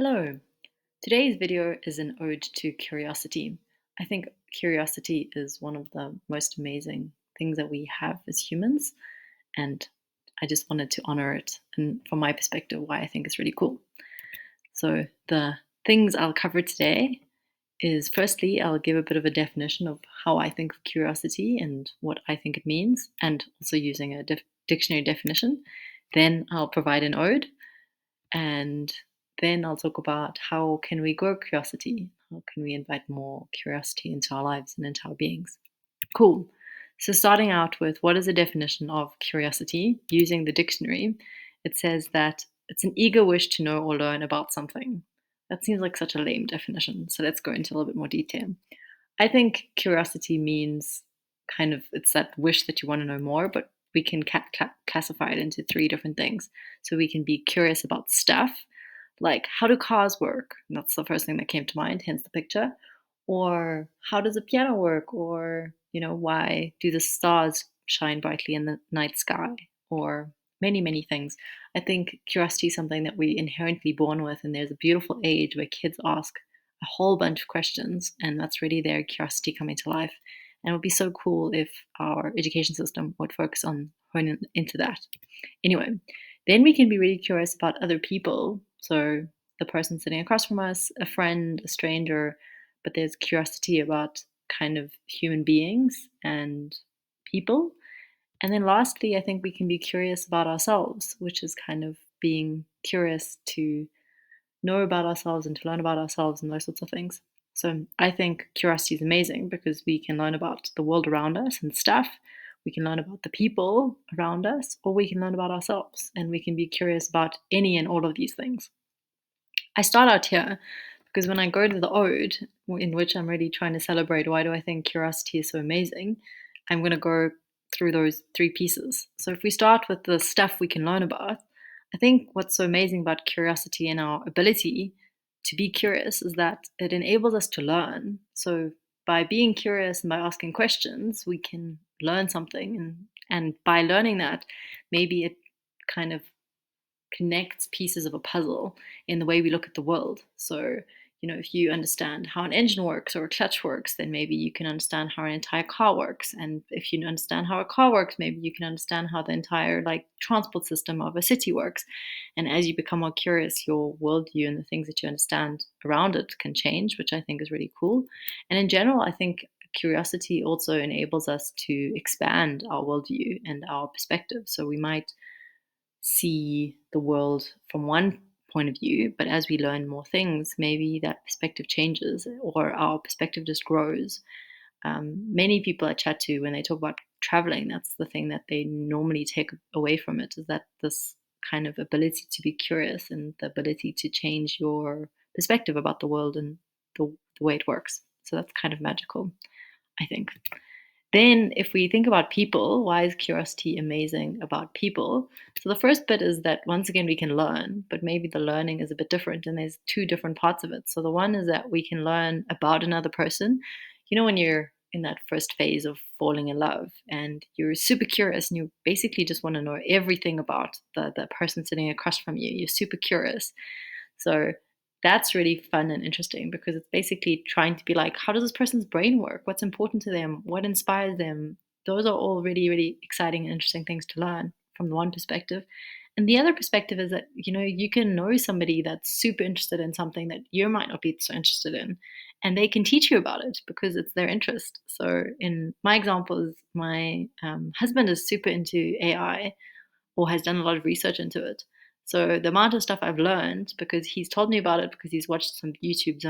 Hello. Today's video is an ode to curiosity. I think curiosity is one of the most amazing things that we have as humans, and I just wanted to honor it and, from my perspective, why I think it's really cool. So, the things I'll cover today is firstly, I'll give a bit of a definition of how I think of curiosity and what I think it means, and also using a dictionary definition. Then I'll provide an ode, and then I'll talk about how can we grow curiosity? How can we invite more curiosity into our lives and into our beings? Cool. So starting out with what is the definition of curiosity using the dictionary, it says that it's an eager wish to know or learn about something. That seems like such a lame definition. So let's go into a little bit more detail. I think curiosity means kind of it's that wish that you want to know more, but we can classify it into three different things. So we can be curious about stuff, like how do cars work? And that's the first thing that came to mind, hence the picture. Or how does a piano work? Or, why do the stars shine brightly in the night sky? Or many, many things. I think curiosity is something that we inherently born with, and there's a beautiful age where kids ask a whole bunch of questions, and that's really their curiosity coming to life. And it would be so cool if our education system would focus on honing into that. Anyway, then we can be really curious about other people. So the person sitting across from us, a friend, a stranger, but there's curiosity about kind of human beings and people. And then lastly, I think we can be curious about ourselves, which is kind of being curious to know about ourselves and to learn about ourselves and those sorts of things. So I think curiosity is amazing because we can learn about the world around us and stuff. We can learn about the people around us, or we can learn about ourselves, and we can be curious about any and all of these things. I start out here because when I go to the ode, in which I'm really trying to celebrate why do I think curiosity is so amazing, I'm going to go through those three pieces. So if we start with the stuff we can learn about, I think what's so amazing about curiosity and our ability to be curious is that it enables us to learn. So by being curious and by asking questions, we can learn something. And by learning that, maybe it kind of connects pieces of a puzzle in the way we look at the world. So, if you understand how an engine works or a clutch works, then maybe you can understand how an entire car works. And if you understand how a car works, maybe you can understand how the entire transport system of a city works. And as you become more curious, your worldview and the things that you understand around it can change, which I think is really cool. And in general, I think curiosity also enables us to expand our worldview and our perspective. So we might see the world from one point of view, but as we learn more things, maybe that perspective changes or our perspective just grows. Many people I chat to, when they talk about traveling, that's the thing that they normally take away from it, is that this kind of ability to be curious and the ability to change your perspective about the world and the way it works. So that's kind of magical, I think. Then, if we think about people, why is curiosity amazing about people? So, the first bit is that once again, we can learn, but maybe the learning is a bit different, and there's two different parts of it. So, the one is that we can learn about another person. When you're in that first phase of falling in love and you're super curious and you basically just want to know everything about the person sitting across from you, you're super curious. So that's really fun and interesting because it's basically trying to be like, how does this person's brain work? What's important to them? What inspires them? Those are all really, really exciting and interesting things to learn from the one perspective. And the other perspective is that, you can know somebody that's super interested in something that you might not be so interested in, and they can teach you about it because it's their interest. So, in my example, is my husband is super into AI or has done a lot of research into it. So the amount of stuff I've learned because he's told me about it because he's watched some videos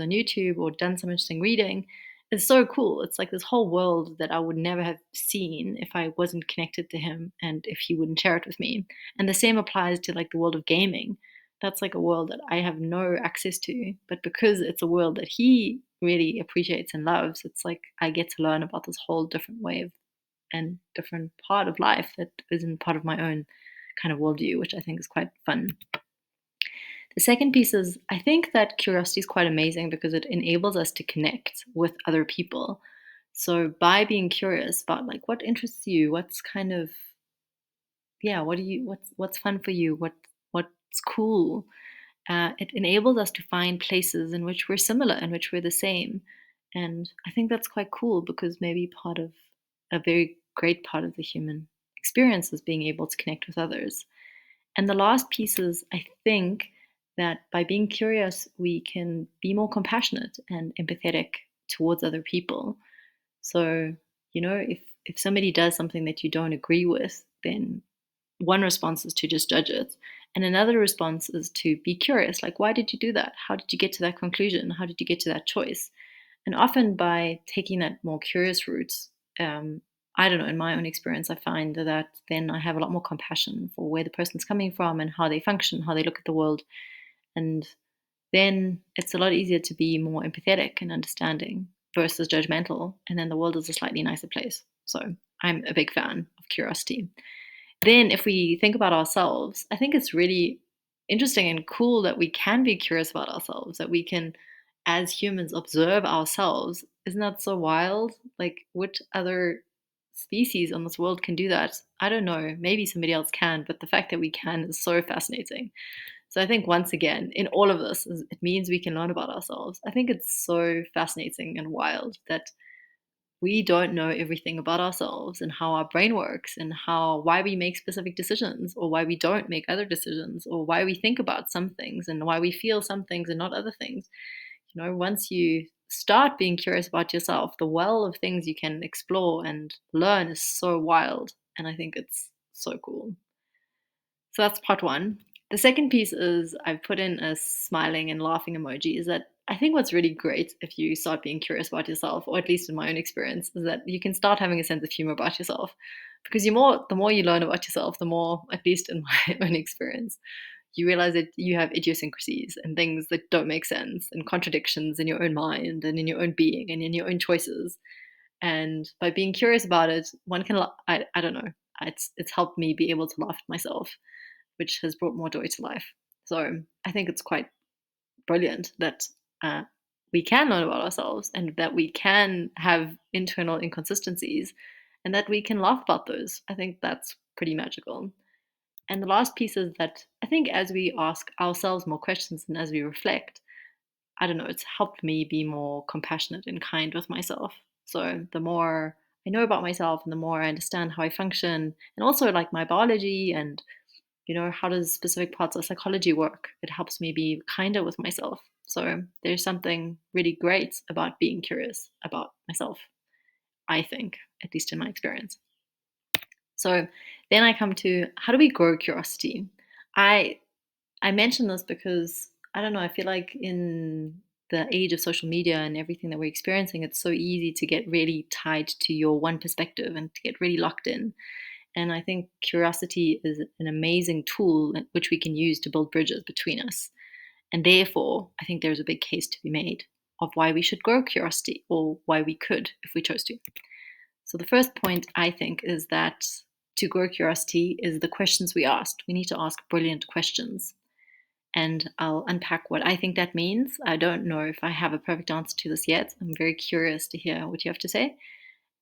on YouTube or done some interesting reading is so cool. It's like this whole world that I would never have seen if I wasn't connected to him and if he wouldn't share it with me. And the same applies to the world of gaming. That's like a world that I have no access to, but because it's a world that he really appreciates and loves, it's like I get to learn about this whole different way of and different part of life that isn't part of my own kind of worldview, which I think is quite fun. The second piece is I think that curiosity is quite amazing because it enables us to connect with other people. So by being curious about what interests you, what's kind of yeah, what do you what's fun for you, what's cool, it enables us to find places in which we're similar, in which we're the same. And I think that's quite cool because maybe part of a very great part of the human experience is being able to connect with others. And the last piece is, I think, that by being curious, we can be more compassionate and empathetic towards other people. So, if somebody does something that you don't agree with, then one response is to just judge it. And another response is to be curious, like, why did you do that? How did you get to that conclusion? How did you get to that choice? And often by taking that more curious route, um, I don't know, in my own experience, I find that then I have a lot more compassion for where the person's coming from and how they function, how they look at the world. And then it's a lot easier to be more empathetic and understanding versus judgmental. And then the world is a slightly nicer place. So I'm a big fan of curiosity. Then, if we think about ourselves, I think it's really interesting and cool that we can be curious about ourselves, that we can, as humans, observe ourselves. Isn't that so wild? Like, which other species on this world can do that? I don't know. Maybe somebody else can, but the fact that we can is so fascinating. So I think once again, in all of this, it means we can learn about ourselves. I think it's so fascinating and wild that we don't know everything about ourselves and how our brain works and why we make specific decisions or why we don't make other decisions or why we think about some things and why we feel some things and not other things. Once you start being curious about yourself, the well of things you can explore and learn is so wild, and I think it's so cool. So that's part one. The second piece is I've put in a smiling and laughing emoji. Is that I think what's really great if you start being curious about yourself, or at least in my own experience, is that you can start having a sense of humor about yourself. Because the more you learn about yourself, the more, at least in my own experience, you realize that you have idiosyncrasies and things that don't make sense and contradictions in your own mind and in your own being and in your own choices. And by being curious about it, one can, I don't know, it's helped me be able to laugh at myself, which has brought more joy to life. So I think it's quite brilliant that uh, we can learn about ourselves and that we can have internal inconsistencies and that we can laugh about those. I think that's pretty magical. And the last piece is that I think as we ask ourselves more questions and as we reflect, I don't know, it's helped me be more compassionate and kind with myself. So the more I know about myself and the more I understand how I function and also like my biology and how does specific parts of psychology work, it helps me be kinder with myself. So there's something really great about being curious about myself, I think, at least in my experience. So then I come to how do we grow curiosity? I i mention this because I don't know, I feel like in the age of social media and everything that we're experiencing, it's so easy to get really tied to your one perspective and to get really locked in. And I think curiosity is an amazing tool which we can use to build bridges between us. And therefore, I think there's a big case to be made of why we should grow curiosity or why we could if we chose to. So, the first point I think is that to grow curiosity is the questions we asked. We need to ask brilliant questions. And I'll unpack what I think that means. I don't know if I have a perfect answer to this yet. I'm very curious to hear what you have to say.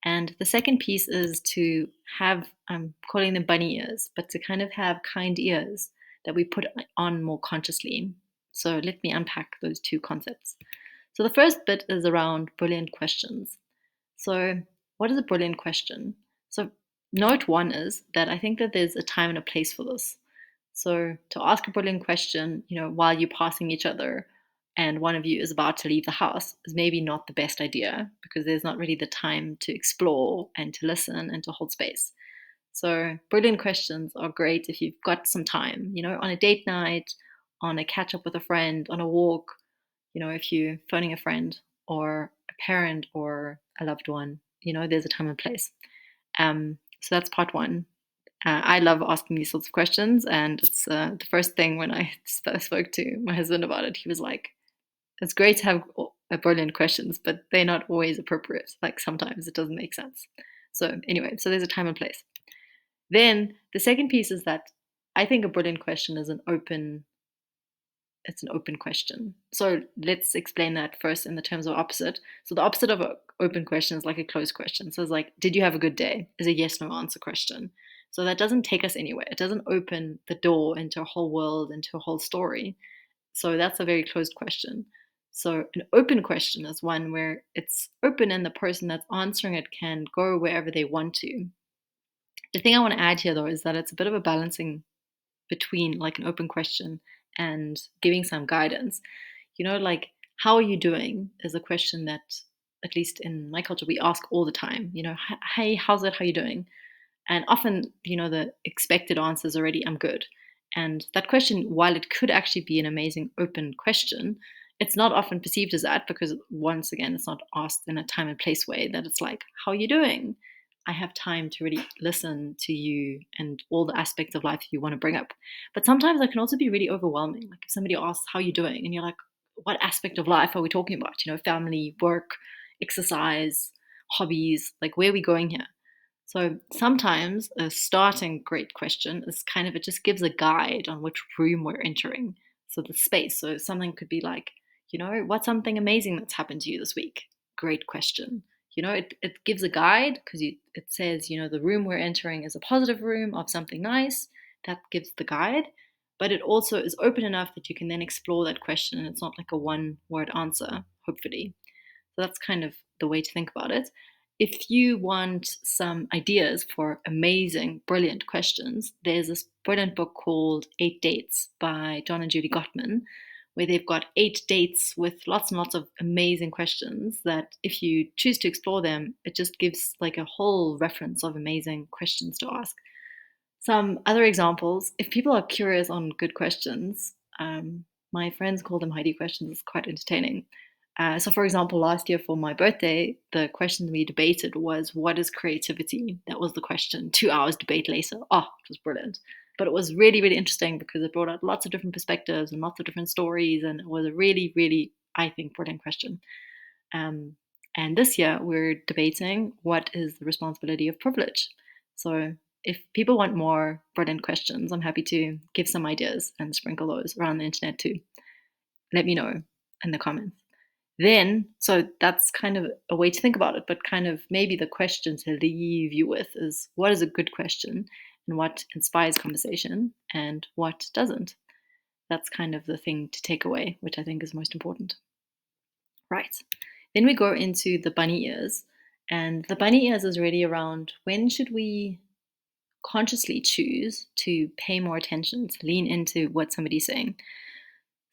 And the second piece is to have, I'm calling them bunny ears, but to kind of have kind ears that we put on more consciously. So let me unpack those two concepts. So the first bit is around brilliant questions. So, what is a brilliant question? So, note one is that I think that there's a time and a place for this. So, to ask a brilliant question, while you're passing each other and one of you is about to leave the house is maybe not the best idea because there's not really the time to explore and to listen and to hold space. So, brilliant questions are great if you've got some time, on a date night, on a catch up with a friend, on a walk, if you're phoning a friend or a parent or a loved one, there's a time and place. So that's part one. I love asking these sorts of questions, and it's the first thing when I spoke to my husband about it. He was like, "It's great to have brilliant questions, but they're not always appropriate. Like sometimes it doesn't make sense." So anyway, so there's a time and place. Then the second piece is that I think a brilliant question is it's an open question. So let's explain that first in the terms of opposite. So the opposite of an open question is like a closed question. So it's like, did you have a good day? Is a yes no answer question. So that doesn't take us anywhere. It doesn't open the door into a whole world, into a whole story. So that's a very closed question. So an open question is one where it's open and the person that's answering it can go wherever they want to. The thing I want to add here though is that it's a bit of a balancing between like an open question and giving some guidance. Like, how are you doing is a question that, at least in my culture, we ask all the time. Hey, how's it? How you doing? And often, the expected answer is already, I'm good. And that question, while it could actually be an amazing open question, it's not often perceived as that because, once again, it's not asked in a time and place way that it's like, how are you doing? I have time to really listen to you and all the aspects of life you want to bring up. But sometimes that can also be really overwhelming. Like if somebody asks, how are you doing? And you're like, what aspect of life are we talking about? Family, work, exercise, hobbies, like where are we going here? So sometimes a starting great question is kind of, it just gives a guide on which room we're entering. So the space. So something could be like, what's something amazing that's happened to you this week? Great question. It gives a guide because it says, the room we're entering is a positive room of something nice. That gives the guide. But it also is open enough that you can then explore that question and it's not like a one word answer, hopefully. So that's kind of the way to think about it. If you want some ideas for amazing, brilliant questions, there's this brilliant book called 8 Dates by John and Judy Gottman, where they've got 8 dates with lots and lots of amazing questions that, if you choose to explore them, it just gives like a whole reference of amazing questions to ask. Some other examples, if people are curious on good questions, my friends call them Heidi questions. It's quite entertaining. So, for example, last year for my birthday, the question we debated was, what is creativity? That was the question. 2 hours debate later. Oh, it was brilliant. But it was really, really interesting because it brought out lots of different perspectives and lots of different stories. And it was a really, really, I think, brilliant question. Um, and this year, we're debating what is the responsibility of privilege. So, if people want more brilliant questions, I'm happy to give some ideas and sprinkle those around the internet too. Let me know in the comments. Then, so that's kind of a way to think about it, but kind of maybe the question to leave you with is, what is a good question and what inspires conversation and what doesn't? That's kind of the thing to take away, which I think is most important. Right. Then we go into the bunny ears. And the bunny ears is really around, when should we consciously choose to pay more attention, to lean into what somebody's saying.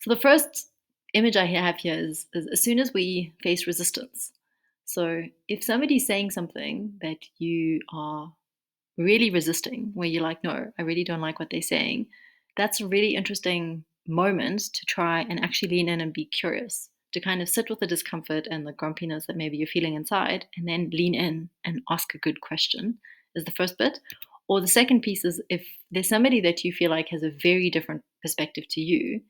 So the first image I have here is as soon as we face resistance. So if somebody's saying something that you are really resisting, where you're like, no, I really don't like what they're saying, that's a really interesting moment to try and actually lean in and be curious, to kind of sit with the discomfort and the grumpiness that maybe you're feeling inside, and then lean in and ask a good question, is the first bit. Or the second piece is, if there's somebody that you feel like has a very different perspective to you,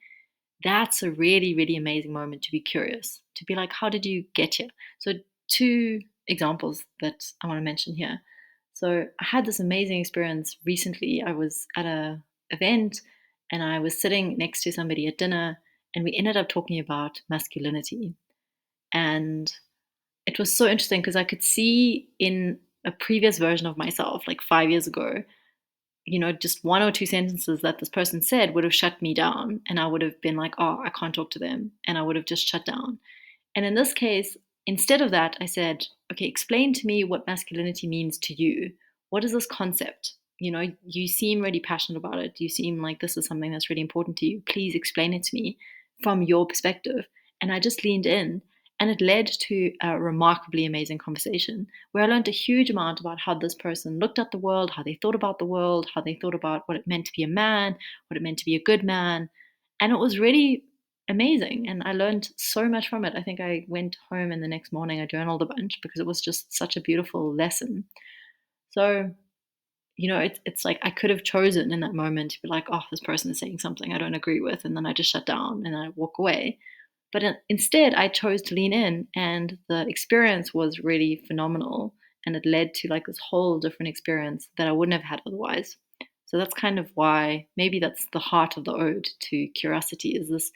that's a really, really amazing moment to be curious, to be like, how did you get here? So, two examples that I want to mention here. So, I had this amazing experience recently. I was at a event and I was sitting next to somebody at dinner, and we ended up talking about masculinity. And it was so interesting because I could see in a previous version of myself, like 5 years ago, just one or two sentences that this person said would have shut me down. And I would have been like, oh, I can't talk to them. And I would have just shut down. And in this case, instead of that, I said, okay, explain to me what masculinity means to you. What is this concept? You seem really passionate about it. You seem like this is something that's really important to you. Please explain it to me from your perspective. And I just leaned in, and it led to a remarkably amazing conversation where I learned a huge amount about how this person looked at the world, how they thought about the world, how they thought about what it meant to be a man, what it meant to be a good man. And it was really amazing. And I learned so much from it. I think I went home and the next morning I journaled a bunch because it was just such a beautiful lesson. So, it's like I could have chosen in that moment to be like, oh, this person is saying something I don't agree with. And then I just shut down and I walk away. But instead, I chose to lean in, and the experience was really phenomenal. And it led to like this whole different experience that I wouldn't have had otherwise. So that's kind of why, maybe that's the heart of the ode to curiosity, is this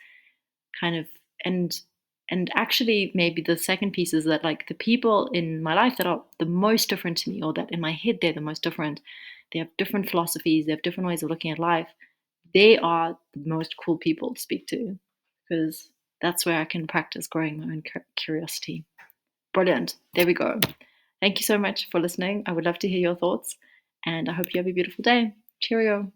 kind of, and actually maybe the second piece is that, like, the people in my life that are the most different to me, or that in my head they're the most different, they have different philosophies, they have different ways of looking at life, they are the most cool people to speak to. because that's where I can practice growing my own curiosity. Brilliant. There we go. Thank you so much for listening. I would love to hear your thoughts, and I hope you have a beautiful day. Cheerio.